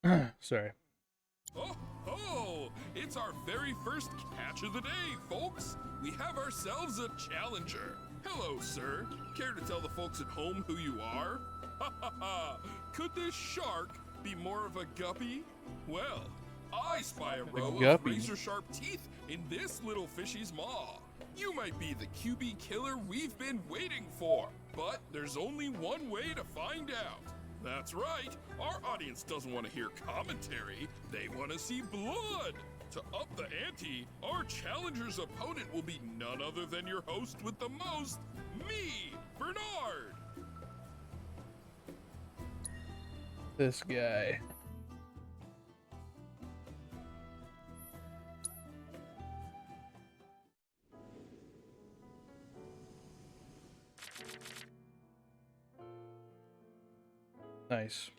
Sorry. Oh, oh! It's our very first catch of the day, folks! We have ourselves a challenger. Hello, sir. Care to tell the folks at home who you are? Ha ha ha! Could this shark be more of a guppy? Well, I spy a row of guppy. razor-sharp teeth in this little fishy's maw. You might be the QB killer we've been waiting for, but there's only one way to find out. That's right, our audience doesn't want to hear commentary, they want to see blood. To up the ante, our challenger's opponent will be none other than your host with the most, me, Bernard. This guy. Nice.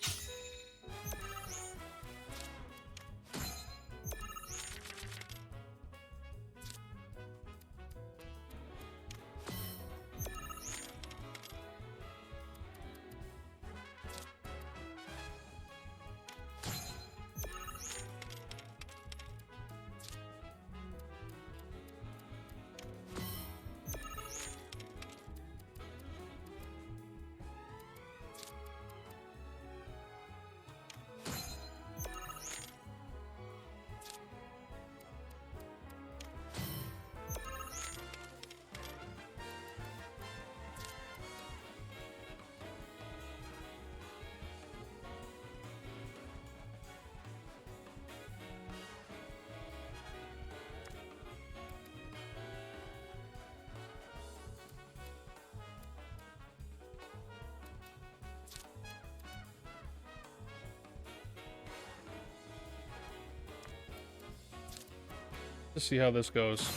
Let's see how this goes.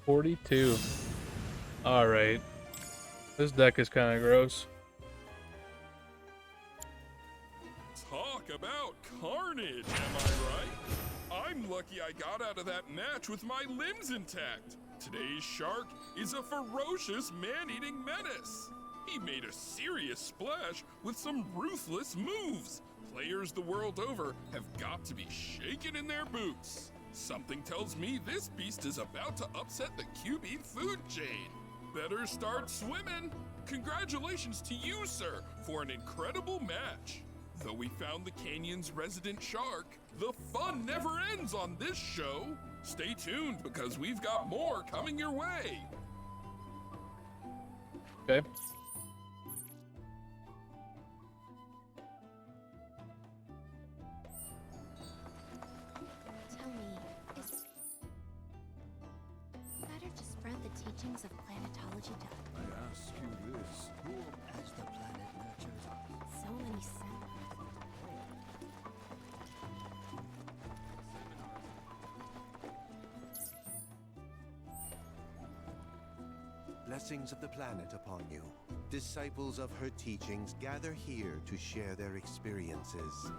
$42. Alright. This deck is kind of gross. Talk about carnage, am I right? I'm lucky I got out of that match with my limbs intact. Today's shark is a ferocious man-eating menace. He made a serious splash with some ruthless moves. Players the world over have got to be shaken in their boots. Something tells me this beast is about to upset the QB food chain. Better start swimming. Congratulations to you, sir, for an incredible match. Though we found the canyon's resident shark, the fun never ends on this show. Stay tuned because we've got more coming your way. Okay. Tell me, is it better to spread the teachings of planetology to I ask you this, who as the planet nurtures so many senses? blessings of the planet upon you. Disciples of her teachings gather here to share their experiences.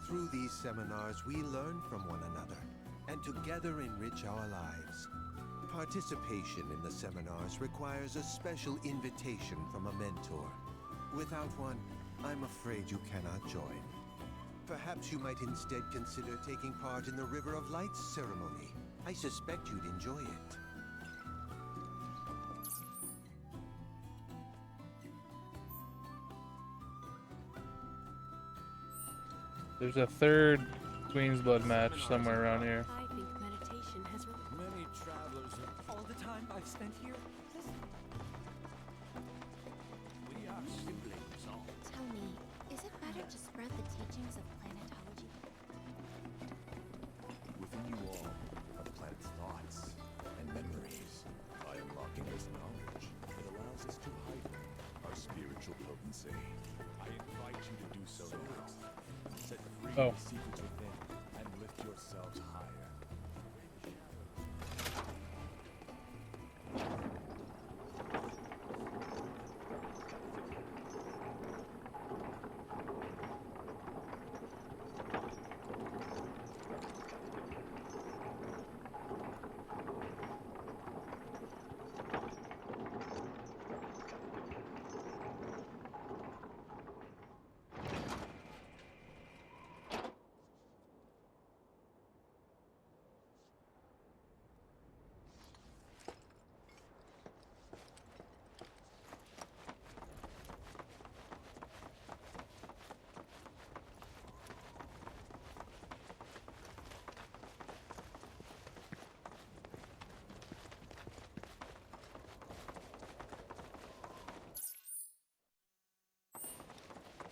Through these seminars, we learn from one another and together enrich our lives. Participation in the seminars requires a special invitation from a mentor. Without one, I'm afraid you cannot join. Perhaps you might instead consider taking part in the River of Lights ceremony. I suspect you'd enjoy it. There's a third Queen's Blood match somewhere around here. I think meditation has Many travelers have... All the time I've spent here, We are siblings all. Tell me, is it better to spread the teachings of planetology? Within you all are the planet's thoughts and memories. By unlocking this knowledge, it allows us to heighten our spiritual potency. I invite you to do so now. Set free Oh. the secrets within and lift yourselves higher.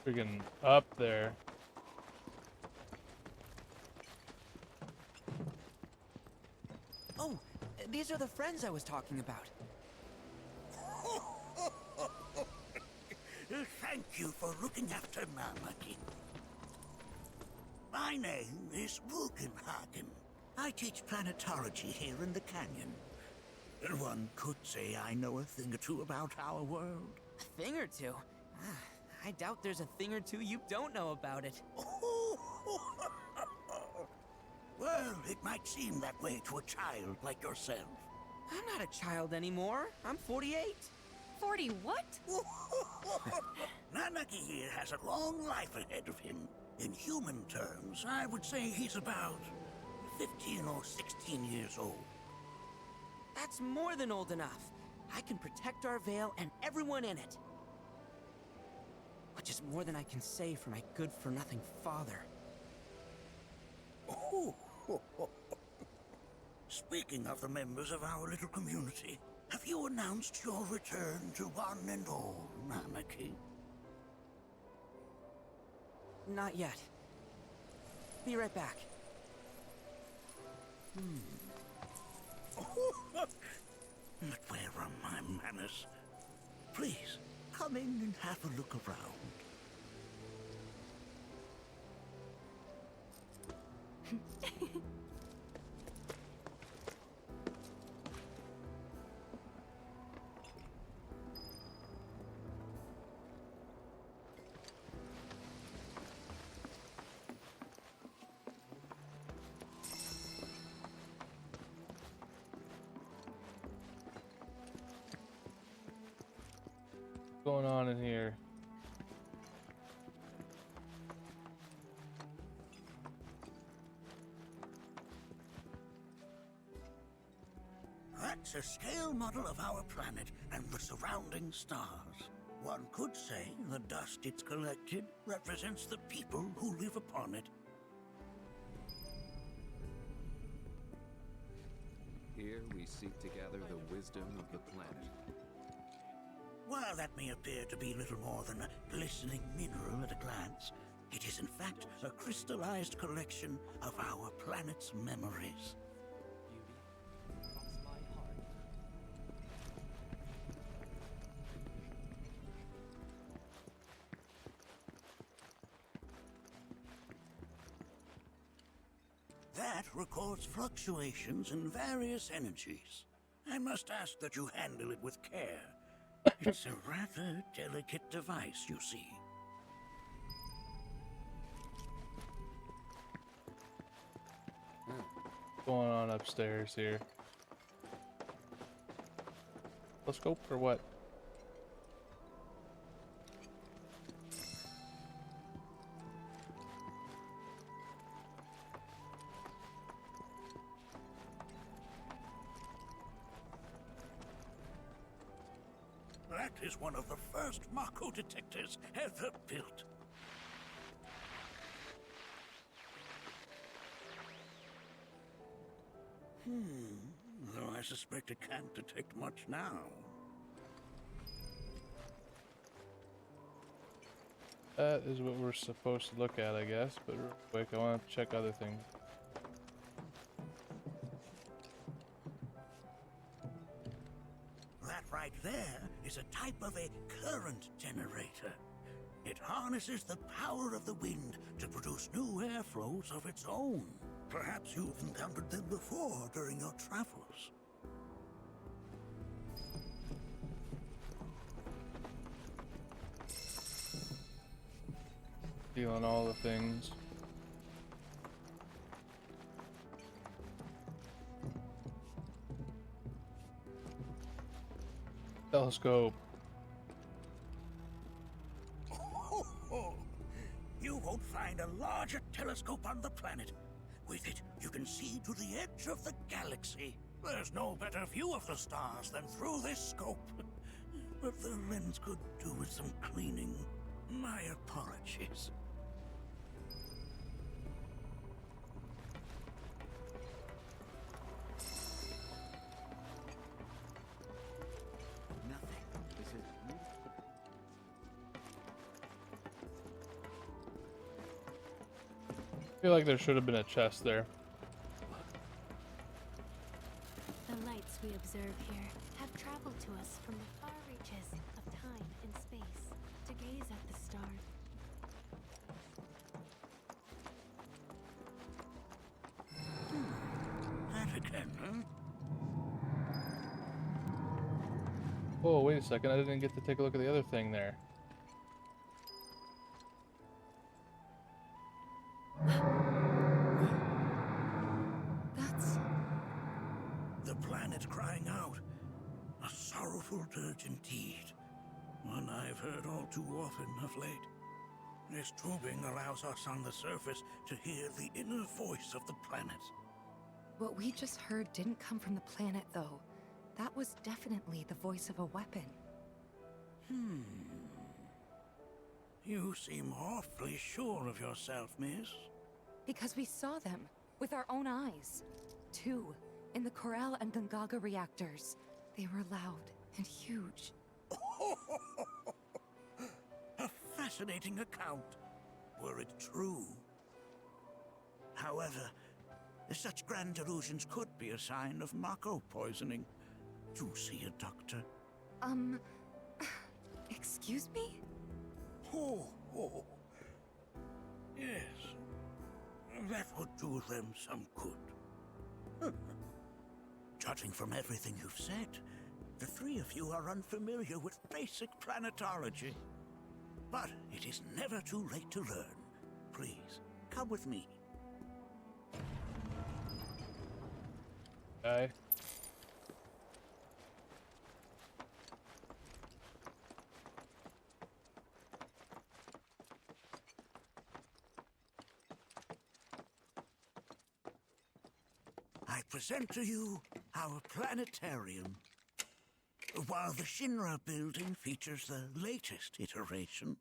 Freaking up there. oh, these are the friends I was talking about. Thank you for looking after Namakin. My name is Wugenhagen. I teach planetology here in the canyon. One could say I know a thing or two about our world. A thing or two? I doubt there's a thing or two you don't know about it. Well, it might seem that way to a child like yourself. I'm not a child anymore. I'm 48. 40 what? Nanaki here has a long life ahead of him. In human terms, I would say he's about 15 or 16 years old. That's more than old enough. I can protect our Veil and everyone in it. Which is more than I can say for my good-for-nothing father. Speaking of the members of our little community, have you announced your return to one and all, Nanaki? Not yet. Be right back. But where are my manners? Please, come in and have a look around. What's going on in here? That's a scale model of our planet and the surrounding stars. One could say the dust it's collected represents the people who live upon it. Here we seek to gather the wisdom of the planet. While that may appear to be little more than a glistening mineral at a glance, it is in fact a crystallized collection of our planet's memories. That records fluctuations in various energies. I must ask that you handle it with care. It's a rather delicate device, you see. What's going on upstairs here? Telescope or what? That is one of the first Mako detectors ever built. Though I suspect it can't detect much now. That is what we're supposed to look at, I guess, but real quick, I want to check other things. That right there is a type of a current generator. It harnesses the power of the wind to produce new airflows of its own. Perhaps you've encountered them before during your travels. Feeling all the things. Telescope. You won't find a larger telescope on the planet. With it, you can see to the edge of the galaxy. There's no better view of the stars than through this scope. But the lens could do with some cleaning. My apologies. Nothing. This is I feel like there should have been a chest there. The lights we observe here have traveled to us from the far reaches of time and space to gaze at the stars. That again, huh? Oh, wait a second, I didn't get to take a look at the other thing there. That's... The planet crying out. A sorrowful dirge indeed. One I've heard all too often of late. This tubing allows us on the surface to hear the inner voice of the planet. What we just heard didn't come from the planet, though. That was definitely the voice of a weapon. You seem awfully sure of yourself, miss. Because we saw them with our own eyes. Two, in the Corel and Gungaga reactors. They were loud and huge. A fascinating account, were it true. However, such grand delusions could be a sign of Mako poisoning. Do see a doctor. Excuse me? Oh. Yes. That would do them some good. Judging from everything you've said, the three of you are unfamiliar with basic planetology. But it is never too late to learn. Please, come with me. Okay. I present to you our planetarium. While the Shinra building features the latest iteration,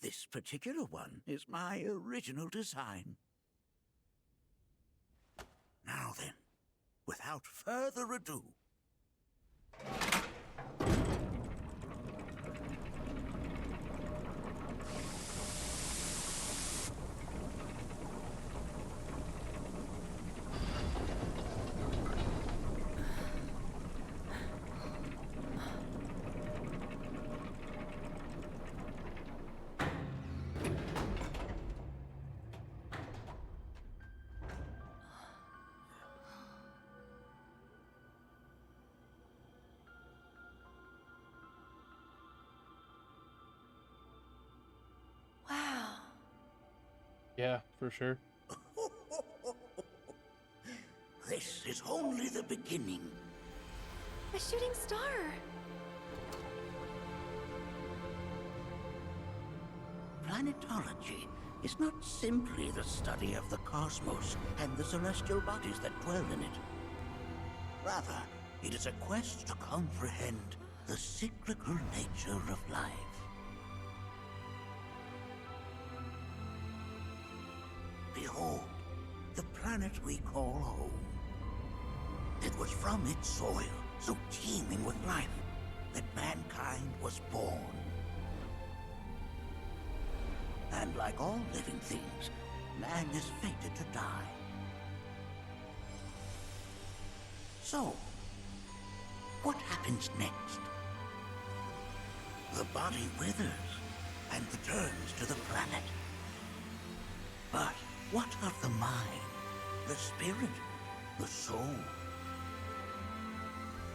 this particular one is my original design. Now then, without further ado, Yeah, for sure. This is only the beginning. A shooting star! Planetology is not simply the study of the cosmos and the celestial bodies that dwell in it. Rather, it is a quest to comprehend the cyclical nature of life. Behold, the planet we call home. It was from its soil, so teeming with life, that mankind was born. And like all living things, man is fated to die. So, what happens next? The body withers and returns to the planet. But what of the mind, the spirit, the soul?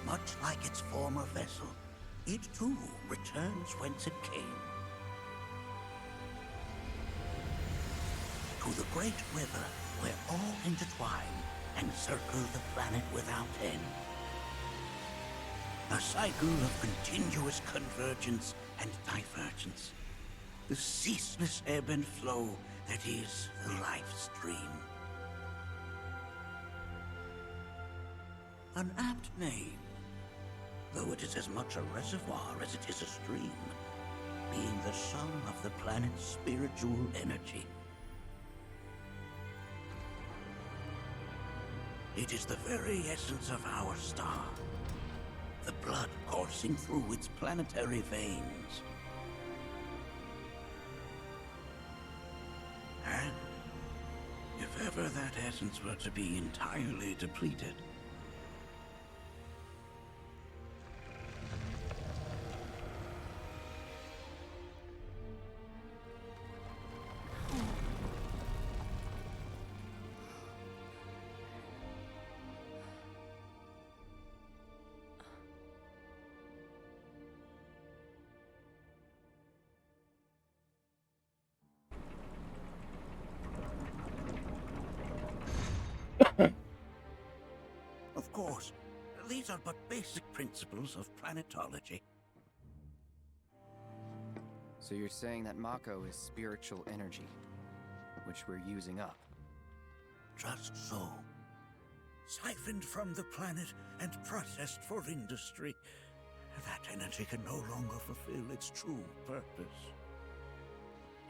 Much like its former vessel, it too returns whence it came. To the great river where all intertwine and circle the planet without end. A cycle of continuous convergence and divergence. The ceaseless ebb and flow that is the life stream. An apt name, though it is as much a reservoir as it is a stream, being the sum of the planet's spiritual energy. It is the very essence of our star, the blood coursing through its planetary veins. And if ever that essence were to be entirely depleted, of course, these are but basic principles of planetology. So you're saying that Mako is spiritual energy, which we're using up? Just so. Siphoned from the planet and processed for industry, that energy can no longer fulfill its true purpose.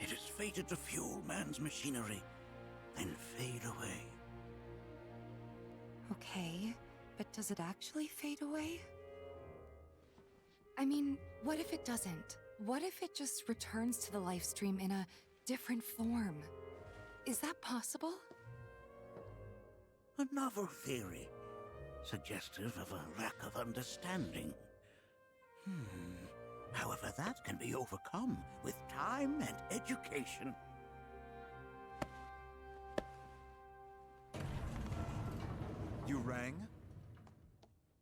It is fated to fuel man's machinery, then fade away. Okay, but does it actually fade away? I mean, what if it doesn't? What if it just returns to the life stream in a different form? Is that possible? A novel theory, suggestive of a lack of understanding. However, that can be overcome with time and education. You rang?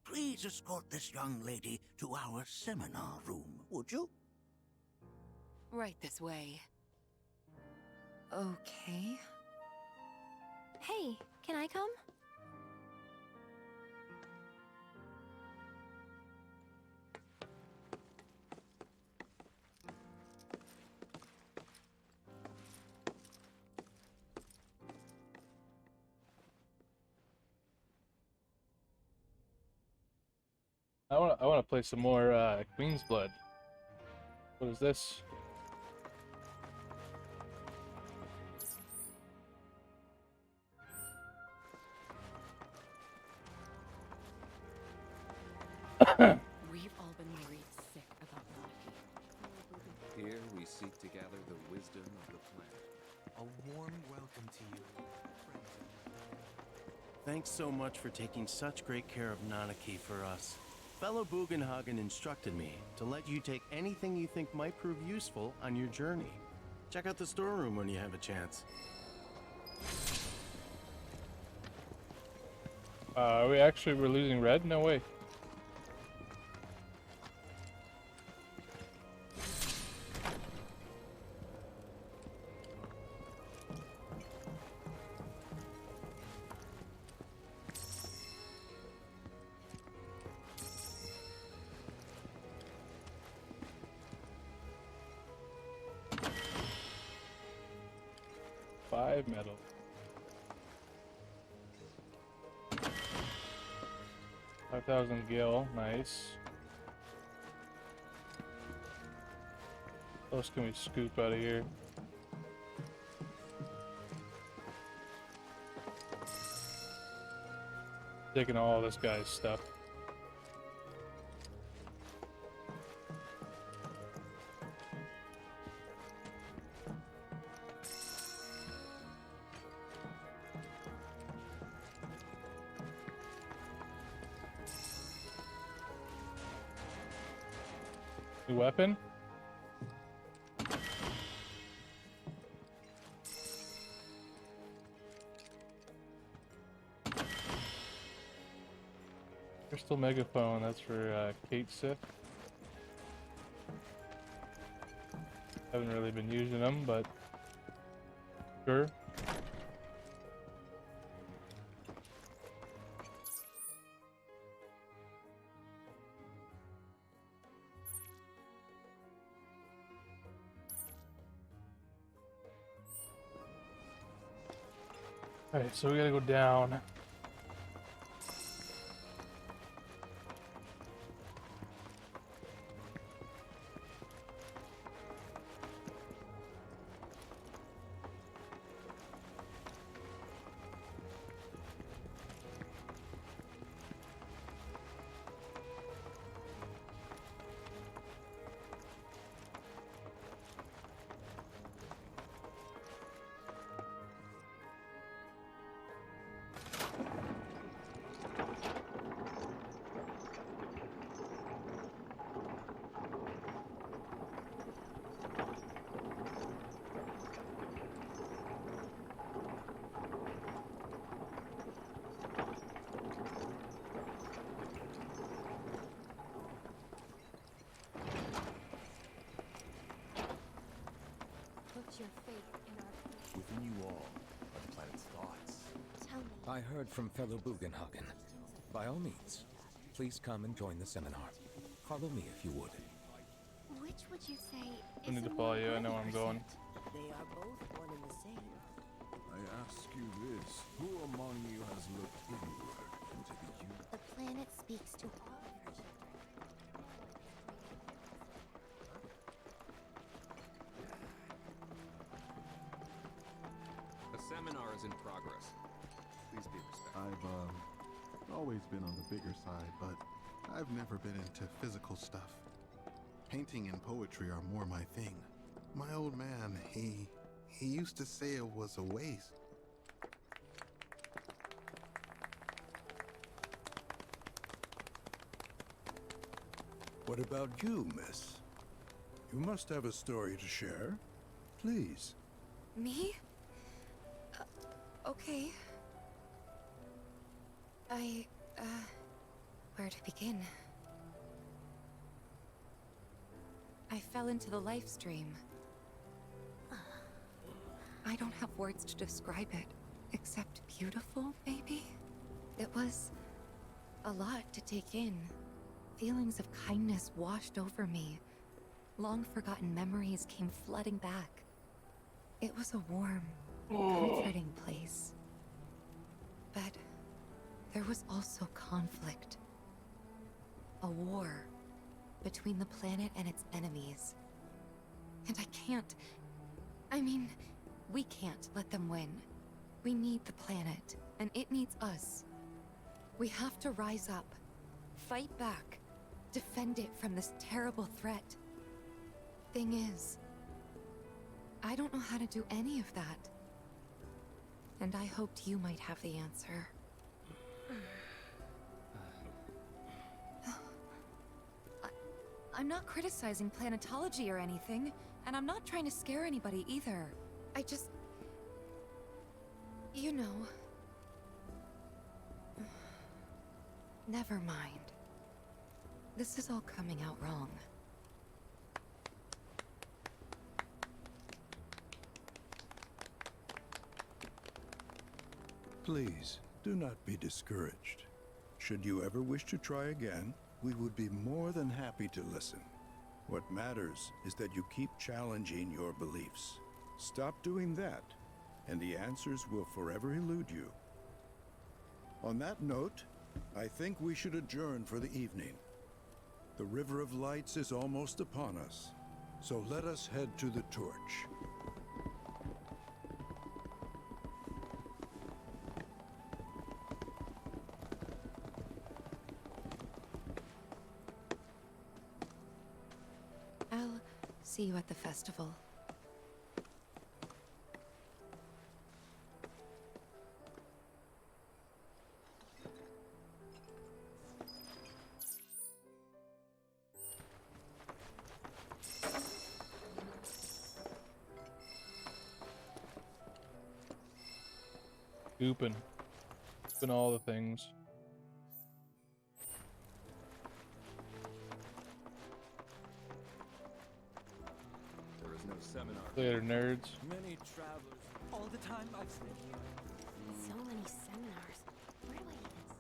Please escort this young lady to our seminar room, would you? Right this way. Okay. Hey, can I come? I wanna play some more Queen's Blood. What is this? We've all been worried sick about monarchy. Here we seek to gather the wisdom of the planet. A warm welcome to you. Thanks so much for taking such great care of Nanaki for us. Fellow Bugenhagen instructed me to let you take anything you think might prove useful on your journey. Check out the storeroom when you have a chance. Are we actually we're losing red? No way. 5 metal. $5,000 gil, nice. What else can we scoop out of here? Taking all this guy's stuff. New weapon? Crystal megaphone, that's for Kate Sith. Haven't really been using them, but sure. Alright, so we gotta go down. Put your faith in our people. Within you all are the planet's thoughts. Tell me. I heard from fellow Bugenhagen. By all means, please come and join the seminar. Follow me if you would. Which would you say I is need to a follow more you, I know where I'm worthy going. pursuit? They are both one and the same. I ask you this, who among you has looked inward into the youth? The planet speaks to all of her children. A seminar is in progress. Please be respectful. I've always been on the bigger side, but I've never been into physical stuff. Painting and poetry are more my thing. My old man, he used to say it was a waste. What about you, miss? You must have a story to share. Please. Me? Okay. Where to begin? I fell into the life stream. I don't have words to describe it, except beautiful, maybe? It was a lot to take in. Feelings of kindness washed over me. Long-forgotten memories came flooding back. It was a warm, comforting place. But there was also conflict. A war between the planet and its enemies. And we can't let them win. We need the planet, and it needs us. We have to rise up, fight back, defend it from this terrible threat. Thing is, I don't know how to do any of that. And I hoped you might have the answer. I'm not criticizing planetology or anything, and I'm not trying to scare anybody either. I just... you know... Never mind. This is all coming out wrong. Please, do not be discouraged. Should you ever wish to try again, we would be more than happy to listen. What matters is that you keep challenging your beliefs. Stop doing that, and the answers will forever elude you. On that note, I think we should adjourn for the evening. The River of Lights is almost upon us, so let us head to the torch. I'll see you at the festival. Gooping. Gooping all the things. There is no seminar. Later, nerds. Many travelers. All the time I've spent here. So many seminars. Where do I eat this?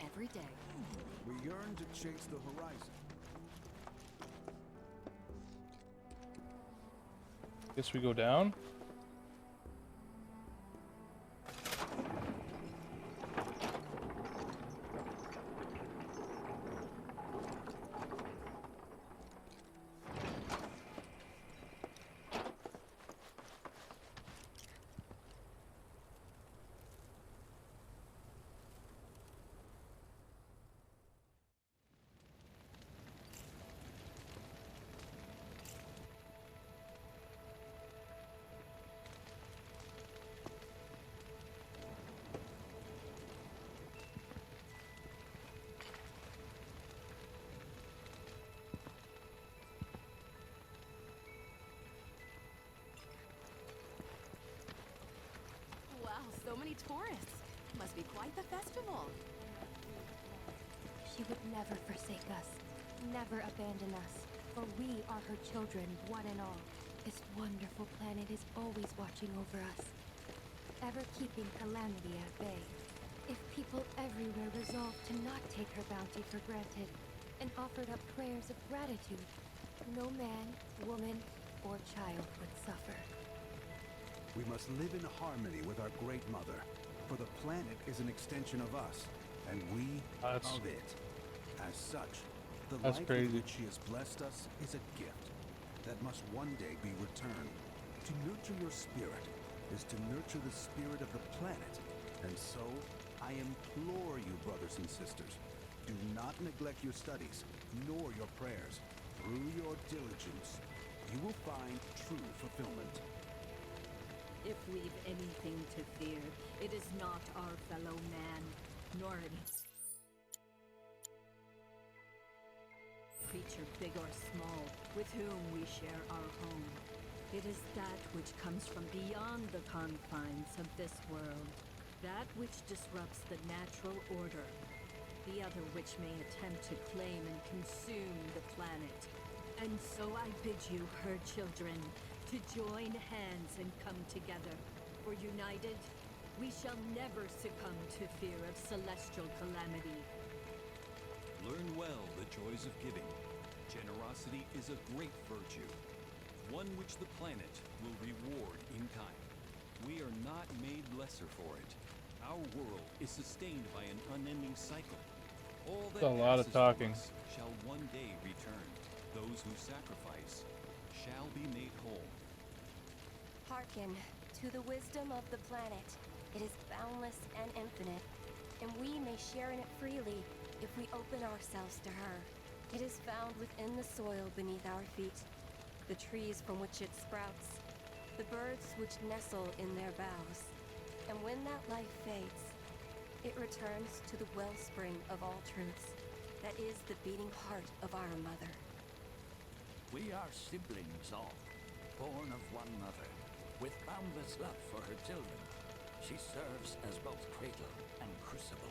Every day. We yearn to chase the horizon. Guess we go down. Wow, so many tourists. Must be quite the festival. She would never forsake us, never abandon us, for we are her children, one and all. This wonderful planet is always watching over us, ever keeping calamity at bay. If people everywhere resolved to not take her bounty for granted and offered up prayers of gratitude, no man, woman, or child would suffer. We must live in harmony with our Great Mother, for the planet is an extension of us, and we of it. As such, the life with which she has blessed us is a gift that must one day be returned. To nurture your spirit is to nurture the spirit of the planet, and so I implore you, brothers and sisters, do not neglect your studies, nor your prayers. Through your diligence, you will find true fulfillment. If we've anything to fear, it is not our fellow man, nor any creature big or small, with whom we share our home. It is that which comes from beyond the confines of this world, that which disrupts the natural order, the other which may attempt to claim and consume the planet. And so I bid you, her children, to join hands and come together. For united, we shall never succumb to fear of celestial calamity. Learn well the joys of giving. Generosity is a great virtue, one which the planet will reward in kind. We are not made lesser for it. Our world is sustained by an unending cycle. All that That's a lot of passes talking. from us shall one day return. Those who sacrifice shall be made whole. Hearken to the wisdom of the planet. It is boundless and infinite, and we may share in it freely if we open ourselves to her. It is found within the soil beneath our feet, the trees from which it sprouts, the birds which nestle in their boughs. And when that life fades, it returns to the wellspring of all truths, that is the beating heart of our mother. We are siblings all, born of one mother, with boundless love for her children. She serves as both cradle and crucible.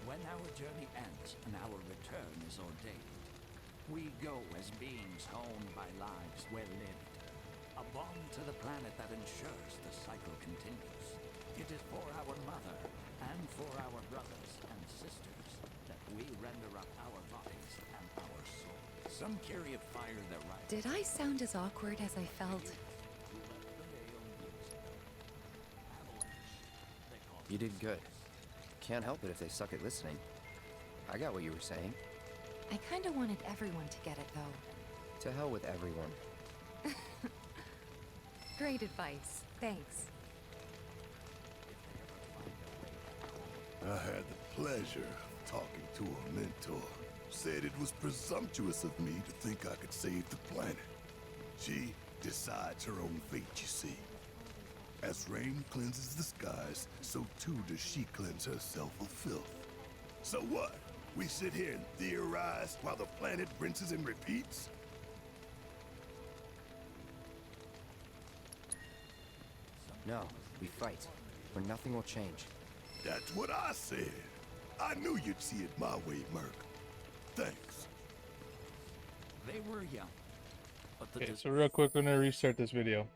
When our journey ends and our return is ordained, we go as beings honed by lives well lived, a bond to the planet that ensures the cycle continues. It is for our mother and for our brothers and sisters that we render up our bodies and our souls. Some carry a fire that rises. Did I sound as awkward as I felt? You did good. Can't help it if they suck at listening. I got what you were saying. I kinda wanted everyone to get it, though. To hell with everyone. Great advice. Thanks. I had the pleasure of talking to a mentor. Said it was presumptuous of me to think I could save the planet. She decides her own fate, you see. As rain cleanses the skies, so too does she cleanse herself of filth. So what? We sit here and theorize while the planet rinses and repeats? No, we fight, or nothing will change. That's what I said. I knew you'd see it my way, Merc. Thanks. They were young. But the Okay, so real quick, we're gonna restart this video.